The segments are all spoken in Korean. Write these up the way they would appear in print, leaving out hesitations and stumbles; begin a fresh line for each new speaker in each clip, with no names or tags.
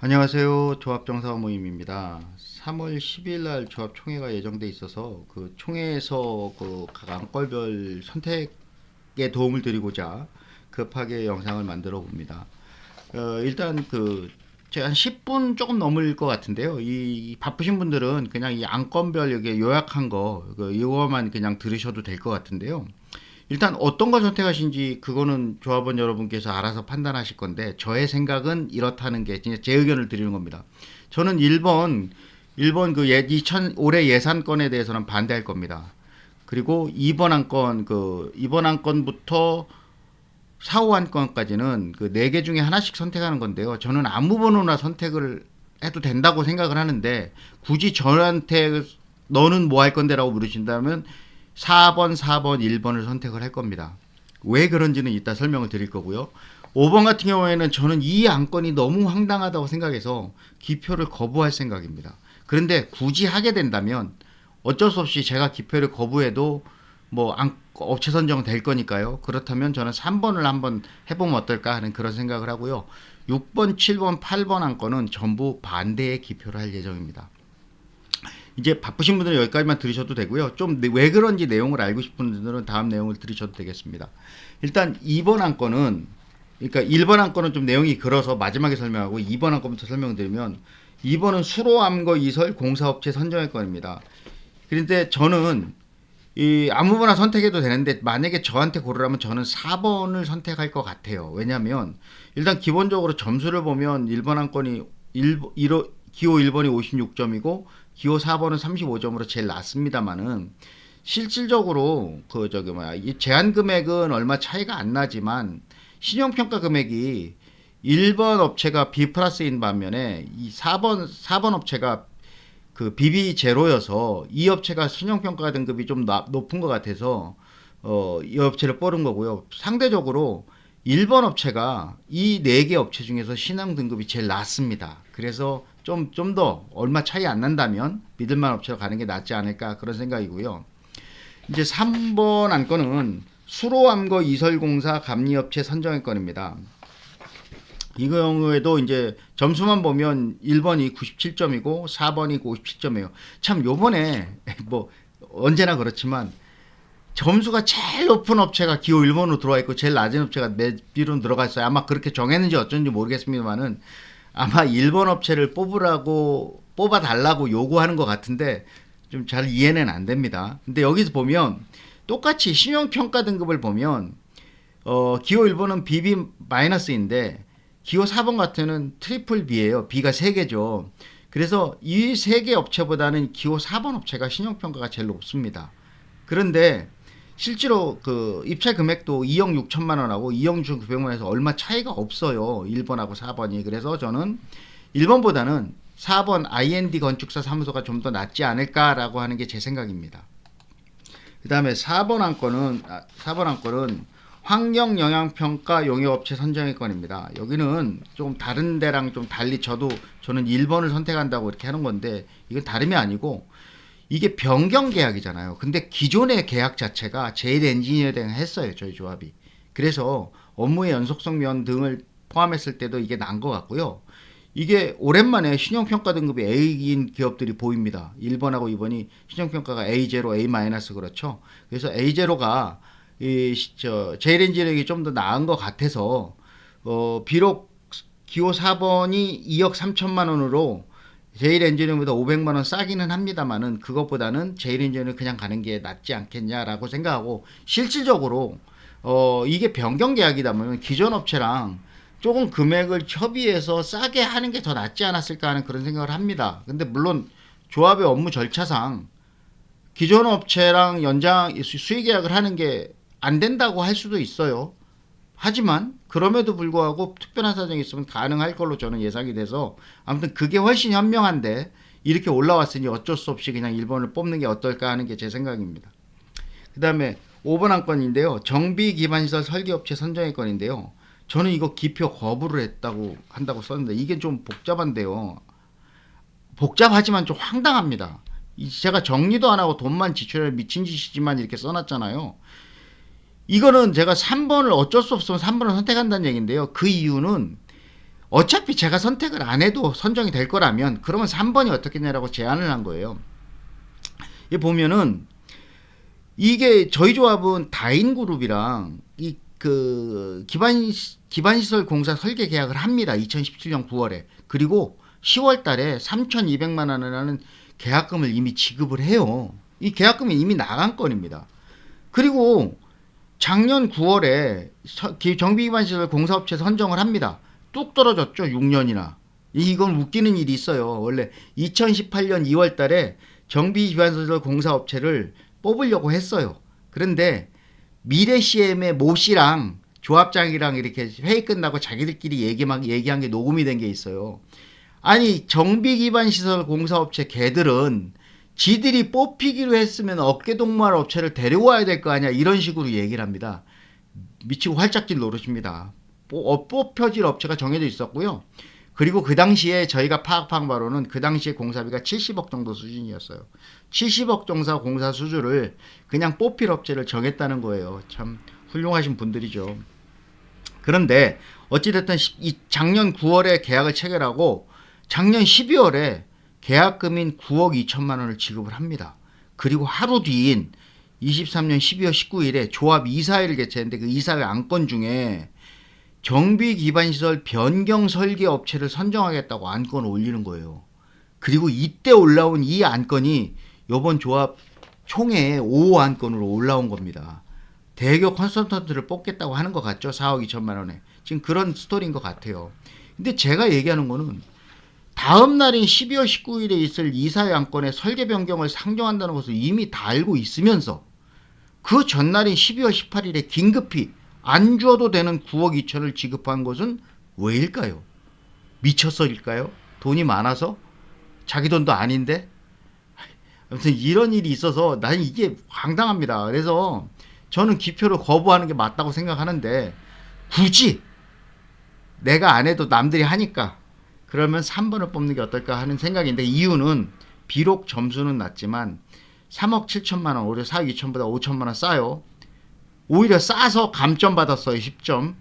안녕하세요. 조합정사 모임입니다. 3월 10일 날 조합 총회가 예정돼 있어서 그 총회에서 그 각 안건별 선택에 도움을 드리고자 급하게 영상을 만들어 봅니다. 일단 제가 한 10분 조금 넘을 것 같은데요. 이 바쁘신 분들은 그냥 이 안건별 여기 요약한 거 이거만 그냥 들으셔도 될 것 같은데요. 일단 어떤 걸 선택하신지 그거는 조합원 여러분께서 알아서 판단하실 건데 저의 생각은 이렇다는 게 진짜 제 의견을 드리는 겁니다. 저는 1번 올해 예산건에 대해서는 반대할 겁니다. 그리고 2번 안건 이번 안건부터 4, 5 안건까지는 그 4개 중에 하나씩 선택하는 건데요. 저는 아무 번호나 선택을 해도 된다고 생각을 하는데 굳이 저한테 너는 뭐 할 건데라고 물으신다면 4번, 4번, 1번을 선택을 할 겁니다. 왜 그런지는 이따 설명을 드릴 거고요. 5번 같은 경우에는 저는 이 안건이 너무 황당하다고 생각해서 기표를 거부할 생각입니다. 그런데 굳이 하게 된다면 어쩔 수 없이 제가 기표를 거부해도 업체 선정 될 거니까요. 그렇다면 저는 3번을 한번 해보면 어떨까 하는 그런 생각을 하고요. 6번, 7번, 8번 안건은 전부 반대의 기표를 할 예정입니다. 이제 바쁘신 분들은 여기까지만 들으셔도 되고요. 좀 왜 그런지 내용을 알고 싶은 분들은 다음 내용을 들으셔도 되겠습니다. 일단 2번 안건은 그러니까 1번 안건은 좀 내용이 길어서 마지막에 설명하고 2번 안건부터 설명드리면 2번은 수로암거 이설 공사업체 선정의 건입니다. 그런데 저는 이 아무거나 선택해도 되는데 만약에 저한테 고르라면 저는 4번을 선택할 것 같아요. 왜냐하면 일단 기본적으로 점수를 보면 1번 안건이 기호 1번이 56점이고 기호 4번은 35점으로 제일 낮습니다만은 실질적으로 이 제한 금액은 얼마 차이가 안 나지만 신용평가 금액이 1번 업체가 B 플러스인 반면에 이 4번 업체가 그 BB 제로여서 이 업체가 신용평가 등급이 좀 높은 것 같아서 이 업체를 뽑은 거고요. 상대적으로 1번 업체가 이 4개 업체 중에서 신용 등급이 제일 낮습니다. 그래서 좀 더 얼마 차이 안 난다면 믿을만한 업체로 가는 게 낫지 않을까 그런 생각이고요. 이제 3번 안건은 수로암거 이설공사 감리업체 선정의 건입니다. 이 경우에도 이제 점수만 보면 1번이 97점이고 4번이 57점이에요. 참 요번에 뭐 언제나 그렇지만 점수가 제일 높은 업체가 기호 1번으로 들어와 있고 제일 낮은 업체가 B로 들어가 있어요. 아마 그렇게 정했는지 어쩐지 모르겠습니다만은 아마 1번 업체를 뽑아달라고 요구하는 것 같은데 좀 잘 이해는 안 됩니다. 근데 여기서 보면 똑같이 신용평가 등급을 보면 기호 1번은 BB-인데 기호 4번 같은 트리플 B예요. B가 3개죠. 그래서 이 3개 업체보다는 기호 4번 업체가 신용평가가 제일 높습니다. 그런데 실제로 그 입찰 금액도 2억 6천만 원하고 2억 6천 9백만 원에서 얼마 차이가 없어요. 1번하고 4번이. 그래서 저는 1번보다는 4번 IND 건축사 사무소가 좀 더 낫지 않을까라고 하는 게 제 생각입니다. 그 다음에 4번 안건은 환경영향평가 용역업체 선정의 건입니다. 여기는 좀 다른 데랑 좀 달리 저는 1번을 선택한다고 이렇게 하는 건데 이건 다름이 아니고 이게 변경 계약이잖아요. 근데 기존의 계약 자체가 제일 엔지니어링 했어요. 저희 조합이. 그래서 업무의 연속성 면 등을 포함했을 때도 이게 난 것 같고요. 이게 오랜만에 신용평가 등급이 A인 기업들이 보입니다. 1번하고 2번이 신용평가가 A0, A- 그렇죠. 그래서 A0가 제일 엔지니어링이 좀 더 나은 것 같아서 비록 기호 4번이 2억 3천만 원으로 제일 엔지니어보다 500만 원 싸기는 합니다만은 그것보다는 제일 엔지니어 그냥 가는 게 낫지 않겠냐라고 생각하고 실질적으로 이게 변경 계약이다 보면 기존 업체랑 조금 금액을 협의해서 싸게 하는 게 더 낫지 않았을까 하는 그런 생각을 합니다. 근데 물론 조합의 업무 절차상 기존 업체랑 수의 계약을 하는 게 안 된다고 할 수도 있어요. 하지만 그럼에도 불구하고 특별한 사정이 있으면 가능할 걸로 저는 예상이 돼서 아무튼 그게 훨씬 현명한데 이렇게 올라왔으니 어쩔 수 없이 그냥 1번을 뽑는 게 어떨까 하는 게 제 생각입니다. 그 다음에 5번 안건인데요. 정비 기반시설 설계업체 선정의 건인데요. 저는 이거 기표 거부를 한다고 썼는데 이게 좀 복잡한데요. 복잡하지만 좀 황당합니다. 제가 정리도 안 하고 돈만 지출해 미친 짓이지만 이렇게 써놨잖아요. 이거는 제가 3번을 어쩔 수 없으면 3번을 선택한다는 얘기인데요. 그 이유는 어차피 제가 선택을 안 해도 선정이 될 거라면 그러면 3번이 어떻겠냐라고 제안을 한 거예요. 이 보면은 이게 저희 조합은 다인그룹이랑 이 그 기반시설 공사 설계 계약을 합니다. 2017년 9월에. 그리고 10월 달에 3,200만 원이라는 계약금을 이미 지급을 해요. 이 계약금이 이미 나간 건입니다. 그리고 작년 9월에 정비기반시설 공사업체 선정을 합니다. 뚝 떨어졌죠. 6년이나. 이건 웃기는 일이 있어요. 원래 2018년 2월 달에 정비기반시설 공사업체를 뽑으려고 했어요. 그런데 미래CM의 모 씨랑 조합장이랑 이렇게 회의 끝나고 자기들끼리 얘기한 게 녹음이 된 게 있어요. 아니 정비기반시설 공사업체 걔들은 지들이 뽑히기로 했으면 어깨동무할 업체를 데려와야 될 거 아니야, 이런 식으로 얘기를 합니다. 미치고 활짝질 노릇입니다. 뽑혀질 업체가 정해져 있었고요. 그리고 그 당시에 저희가 파악한 바로는 그 당시에 공사비가 70억 정도 수준이었어요. 70억 정도 공사 수주를 그냥 뽑힐 업체를 정했다는 거예요. 참 훌륭하신 분들이죠. 그런데 어찌됐든 작년 9월에 계약을 체결하고 작년 12월에 계약금인 9억 2천만 원을 지급을 합니다. 그리고 하루 뒤인 23년 12월 19일에 조합 이사회를 개최했는데 그 이사회 안건 중에 정비기반시설 변경 설계 업체를 선정하겠다고 안건을 올리는 거예요. 그리고 이때 올라온 이 안건이 이번 조합 총회에 5호 안건으로 올라온 겁니다. 대기업 컨설턴트를 뽑겠다고 하는 것 같죠. 4억 2천만 원에. 지금 그런 스토리인 것 같아요. 근데 제가 얘기하는 거는 다음 날인 12월 19일에 있을 이사회 안건에 설계 변경을 상정한다는 것을 이미 다 알고 있으면서 그 전날인 12월 18일에 긴급히 안 줘도 되는 9억 2천을 지급한 것은 왜일까요? 미쳤어일까요? 돈이 많아서? 자기 돈도 아닌데? 아무튼 이런 일이 있어서 난 이게 황당합니다. 그래서 저는 기표를 거부하는 게 맞다고 생각하는데 굳이 내가 안 해도 남들이 하니까 그러면 3번을 뽑는 게 어떨까 하는 생각인데, 이유는 비록 점수는 낮지만 3억 7천만 원, 오히려 4억 2천보다 5천만 원 싸요. 오히려 싸서 감점 받았어요. 10점.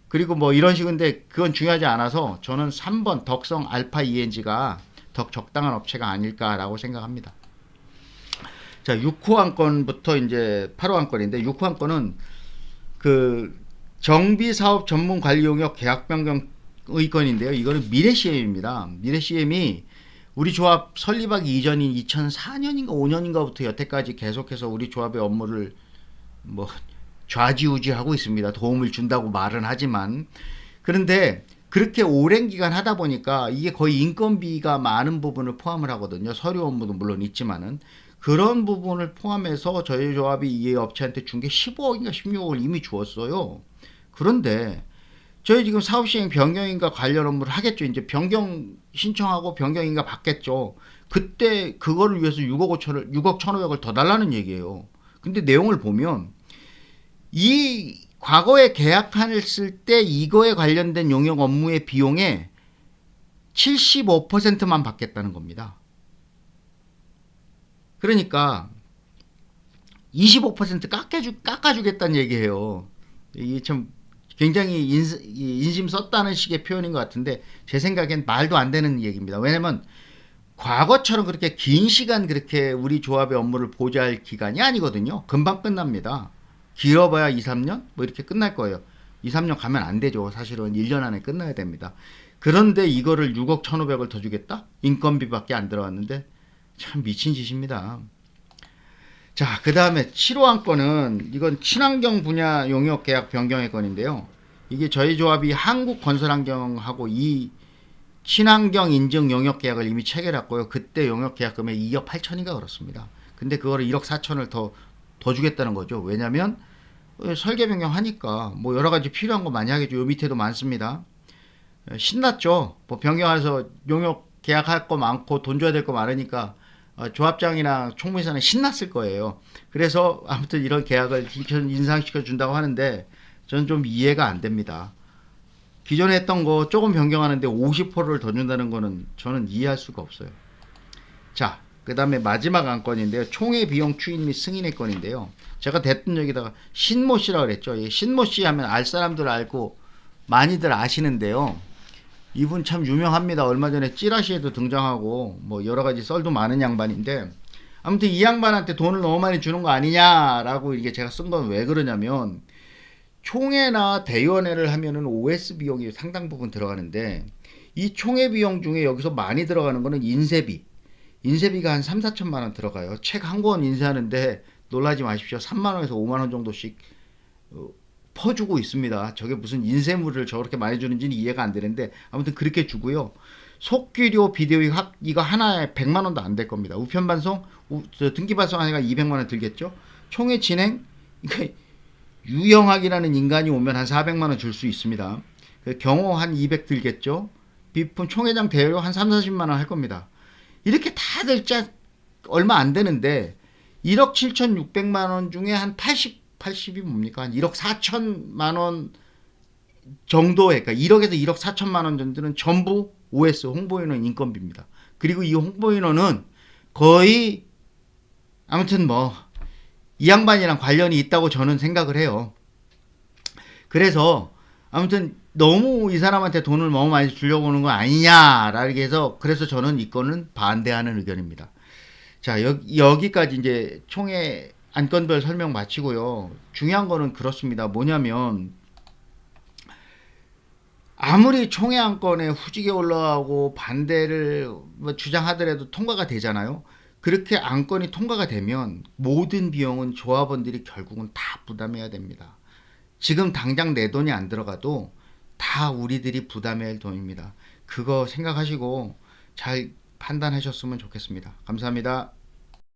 그리고 뭐 이런 식인데 그건 중요하지 않아서 저는 3번 덕성 알파 ENG가 더 적당한 업체가 아닐까라고 생각합니다. 자, 6호 안건부터 이제 8호 안건인데, 6호 안건은 그 정비사업 전문 관리 용역 계약 변경 의건인데요. 이거는 미래CM입니다. 미래CM이 우리 조합 설립하기 이전인 2004년인가 5년인가부터 여태까지 계속해서 우리 조합의 업무를 뭐 좌지우지하고 있습니다. 도움을 준다고 말은 하지만. 그런데 그렇게 오랜 기간 하다 보니까 이게 거의 인건비가 많은 부분을 포함을 하거든요. 서류 업무도 물론 있지만은 그런 부분을 포함해서 저희 조합이 이 업체한테 준 게 15억인가 16억을 이미 주었어요. 그런데 저희 지금 사업시행 변경인가 관련 업무를 하겠죠. 이제 변경 신청하고 변경인가 받겠죠. 그때 그거를 위해서 6억 1,500을 더 달라는 얘기예요. 근데 내용을 보면 이 과거에 계약판을 쓸 때 이거에 관련된 용역 업무의 비용의 75%만 받겠다는 겁니다. 그러니까 25% 깎아주겠다는 얘기예요. 이게 참 굉장히 인심 썼다는 식의 표현인 것 같은데 제 생각엔 말도 안 되는 얘기입니다. 왜냐면 과거처럼 그렇게 긴 시간 그렇게 우리 조합의 업무를 보좌할 기간이 아니거든요. 금방 끝납니다. 길어봐야 2, 3년? 뭐 이렇게 끝날 거예요. 2, 3년 가면 안 되죠. 사실은 1년 안에 끝나야 됩니다. 그런데 이거를 6억 1,500을 더 주겠다? 인건비밖에 안 들어갔는데 참 미친 짓입니다. 자, 그 다음에 7호 안건은 이건 친환경 분야 용역 계약 변경의 건인데요. 이게 저희 조합이 한국건설환경하고 이 친환경 인증 용역 계약을 이미 체결했고요. 그때 용역 계약 금액 2억 8천인가 그렇습니다. 근데 그거를 1억 4천을 더 주겠다는 거죠. 왜냐면 설계 변경 하니까 뭐 여러 가지 필요한 거 많이 하겠죠. 요 밑에도 많습니다. 신났죠. 뭐 변경해서 용역 계약할 거 많고 돈 줘야 될 거 많으니까 조합장이나 총무이사는 신났을 거예요. 그래서 아무튼 이런 계약을 인상시켜 준다고 하는데 저는 좀 이해가 안 됩니다. 기존에 했던 거 조금 변경하는데 50%를 더 준다는 거는 저는 이해할 수가 없어요. 자, 그 다음에 마지막 안건인데요. 총회 비용 추인 및 승인의 건인데요. 제가 대뜸 여기다가 신모 씨라고 그랬죠. 신모 씨 하면 알 사람들 알고 많이들 아시는데요. 이분 참 유명합니다. 얼마 전에 찌라시에도 등장하고 뭐 여러 가지 썰도 많은 양반인데, 아무튼 이 양반한테 돈을 너무 많이 주는 거 아니냐라고 이게 제가 쓴 건 왜 그러냐면, 총회나 대의원회를 하면은 OS 비용이 상당 부분 들어가는데, 이 총회 비용 중에 여기서 많이 들어가는 거는 인쇄비. 인쇄비가 한 3, 4천만 원 들어가요. 책 한 권 인쇄하는데 놀라지 마십시오. 3만 원에서 5만 원 정도씩 퍼주고 있습니다. 저게 무슨 인쇄물을 저렇게 많이 주는지는 이해가 안 되는데, 아무튼 그렇게 주고요. 속기료, 비디오 이거 하나에 100만 원도 안 될 겁니다. 우편 반송, 등기 발송 하니까 200만 원 들겠죠. 총회 진행, 그러니까 유영학이라는 인간이 오면 한 400만 원 줄 수 있습니다. 경호 한 200 들겠죠. 비품 총회장 대여료 한 3, 40만 원 할 겁니다. 이렇게 다들 얼마 안 되는데 1억 7,600만 원 중에 한 80이 뭡니까? 한 1억 4천만 원 정도에, 그러니까 1억에서 1억 4천만 원 정도는 전부 OS 홍보인원 인건비입니다. 그리고 이 홍보인원은 거의, 아무튼 뭐 이 양반이랑 관련이 있다고 저는 생각을 해요. 그래서 아무튼 너무 이 사람한테 돈을 너무 많이 주려고 하는 거 아니냐라고 해서, 그래서 저는 이 건은 반대하는 의견입니다. 자, 여기까지 이제 총회 안건별 설명 마치고요. 중요한 거는 그렇습니다. 뭐냐면, 아무리 총회 안건에 후지게 올라가고 반대를 뭐 주장하더라도 통과가 되잖아요. 그렇게 안건이 통과가 되면 모든 비용은 조합원들이 결국은 다 부담해야 됩니다. 지금 당장 내 돈이 안 들어가도 다 우리들이 부담해야 할 돈입니다. 그거 생각하시고 잘 판단하셨으면 좋겠습니다. 감사합니다.